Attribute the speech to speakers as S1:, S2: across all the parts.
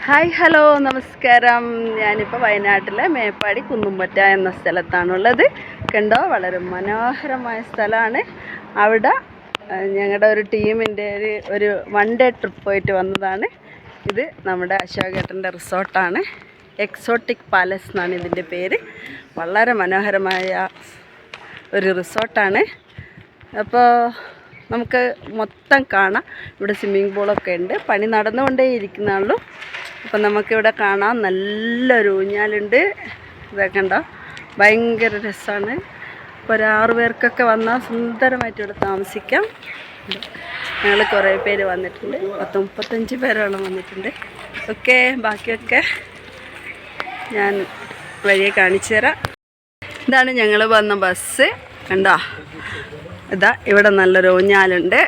S1: Hi hello നമസ്കാരം. ഞാനിപ്പോൾ വയനാട്ടിലെ മേപ്പാടി കുന്നുംപറ്റ എന്ന സ്ഥലത്താണുള്ളത്. കണ്ടോ, വളരെ മനോഹരമായ സ്ഥലമാണ്. അവിടെ ഞങ്ങളുടെ ഒരു ടീമിൻ്റെ ഒരു വൺ ഡേ ട്രിപ്പ് പോയിട്ട് വന്നതാണ്. ഇത് നമ്മുടെ അശോകേട്ടൻ്റെ റിസോർട്ടാണ്. എക്സോട്ടിക് പാലസ് എന്നാണ് ഇതിൻ്റെ പേര്. വളരെ മനോഹരമായ ഒരു റിസോർട്ടാണ്. അപ്പോൾ നമുക്ക് മൊത്തം കാണാം. ഇവിടെ സ്വിമ്മിംഗ് പൂളൊക്കെ ഉണ്ട്. പണി നടന്നുകൊണ്ടേ ഇരിക്കുന്നുള്ളൂ. അപ്പം നമുക്കിവിടെ കാണാം. നല്ലൊരു ഊഞ്ഞാലുണ്ട്. ഇതൊക്കെ ഉണ്ടോ, ഭയങ്കര രസമാണ്. ഇപ്പോൾ ഒരു 6 പേർക്കൊക്കെ വന്നാൽ സുന്ദരമായിട്ട് ഇവിടെ താമസിക്കാം. ഞങ്ങൾ കുറേ പേര് വന്നിട്ടുണ്ട്. 35 പേരോളം വന്നിട്ടുണ്ട്. ഓക്കെ, ബാക്കിയൊക്കെ ഞാൻ വഴിയെ കാണിച്ചു തരാം. ഇതാണ് ഞങ്ങൾ വന്ന ബസ്. കണ്ടോ, ഇതാ ഇവിടെ നല്ലൊരു ഊഞ്ഞാലുണ്ട്.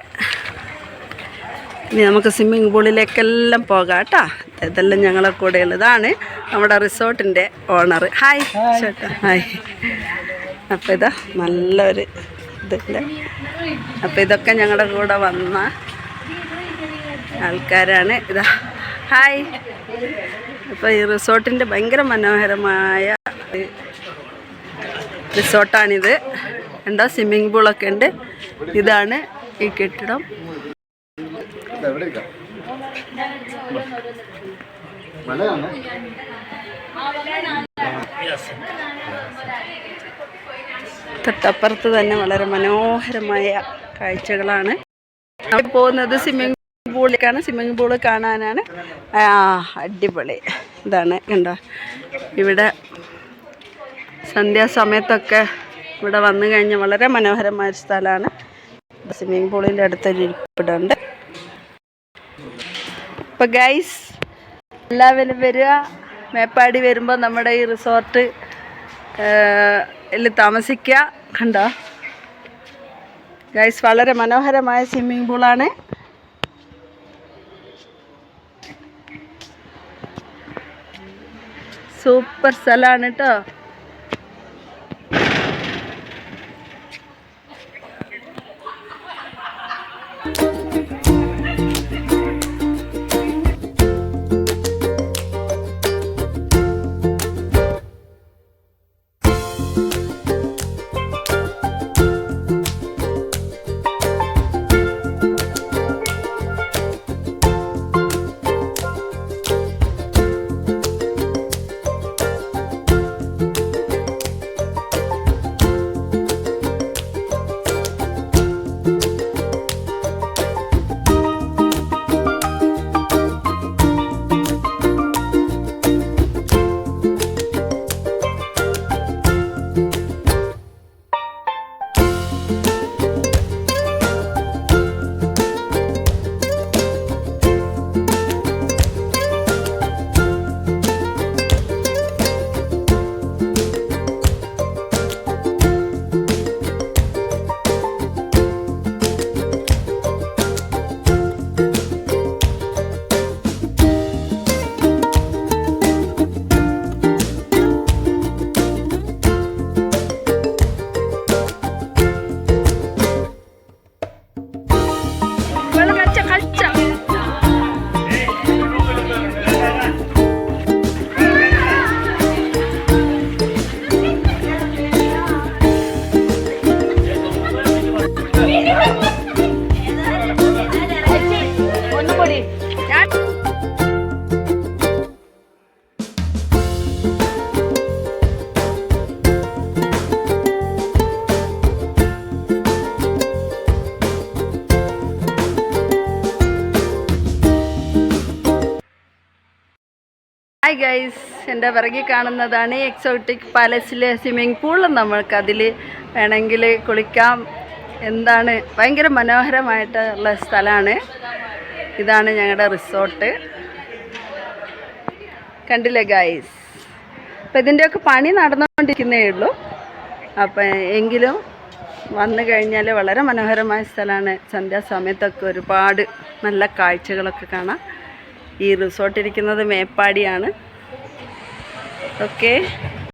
S1: ഇനി നമുക്ക് സ്വിമ്മിംഗ് പൂളിലേക്കെല്ലാം പോകാം കേട്ടോ. ഇതെല്ലാം ഞങ്ങളെ കൂടെ ഉള്ളതാണ് നമ്മുടെ റിസോർട്ടിൻ്റെ ഓണർ. ഹായ് ചേട്ടാ, ഹായ്. അപ്പോൾ ഇതാ നല്ലൊരു ഇതുണ്ട്. അപ്പോൾ ഇതൊക്കെ ഞങ്ങളുടെ കൂടെ വന്ന ആൾക്കാരാണ്. ഇതാ ഹായ്. അപ്പോൾ ഈ റിസോർട്ടിൻ്റെ ഭയങ്കര മനോഹരമായ റിസോർട്ടാണിത്. എന്താ, സ്വിമ്മിംഗ് പൂളൊക്കെ ഉണ്ട്. ഇതാണ് ഈ കെട്ടിടം. തൊട്ടപ്പുറത്ത് തന്നെ വളരെ മനോഹരമായ കാഴ്ചകളാണ്. നമ്മൾ പോകുന്നത് സ്വിമ്മിംഗ് പൂളിലേക്കാണ്. സ്വിമ്മിംഗ് പൂള് കാണാനാണ്. അടിപൊളി. ഇതാണ് കണ്ടോ, ഇവിടെ സന്ധ്യാസമയത്തൊക്കെ ഇവിടെ വന്നു കഴിഞ്ഞാൽ വളരെ മനോഹരമായ സ്ഥലമാണ്. സ്വിമ്മിംഗ് പൂളിൻ്റെ അടുത്തൊരു ഇരിപ്പിടമുണ്ട്. അപ്പോൾ ഗൈസ്, എല്ലാവരും വരിക. മേപ്പാടി വരുമ്പോൾ നമ്മുടെ ഈ റിസോർട്ട് താമസിക്കുക. കണ്ടോ ഗൈസ്, വളരെ മനോഹരമായ സ്വിമ്മിംഗ് പൂളാണ്. സൂപ്പർ സ്ഥലമാണ് കേട്ടോ. ഹായ് ഗൈസ്, എൻ്റെ പിറകിൽ കാണുന്നതാണ് എക്സോട്ടിക് പാലസിലെ സ്വിമ്മിംഗ് പൂൾ. നമ്മൾക്കതിൽ വേണമെങ്കിൽ കുളിക്കാം. എന്താണ്, ഭയങ്കര മനോഹരമായിട്ടുള്ള സ്ഥലമാണ്. ഇതാണ് ഞങ്ങളുടെ റിസോർട്ട്. കണ്ടില്ലേ ഗൈസ്. അപ്പോൾ ഇതിൻ്റെയൊക്കെ പണി നടന്നുകൊണ്ടിരിക്കുന്നേ ഉള്ളൂ. അപ്പം എങ്കിലും വന്നു കഴിഞ്ഞാൽ വളരെ മനോഹരമായ സ്ഥലമാണ്. സന്ധ്യാസമയത്തൊക്കെ ഒരുപാട് നല്ല കാഴ്ചകളൊക്കെ കാണാം. ഈ റിസോർട്ട് ഇരിക്കുന്നത് മേപ്പാടിയാണ്. ഓക്കെ.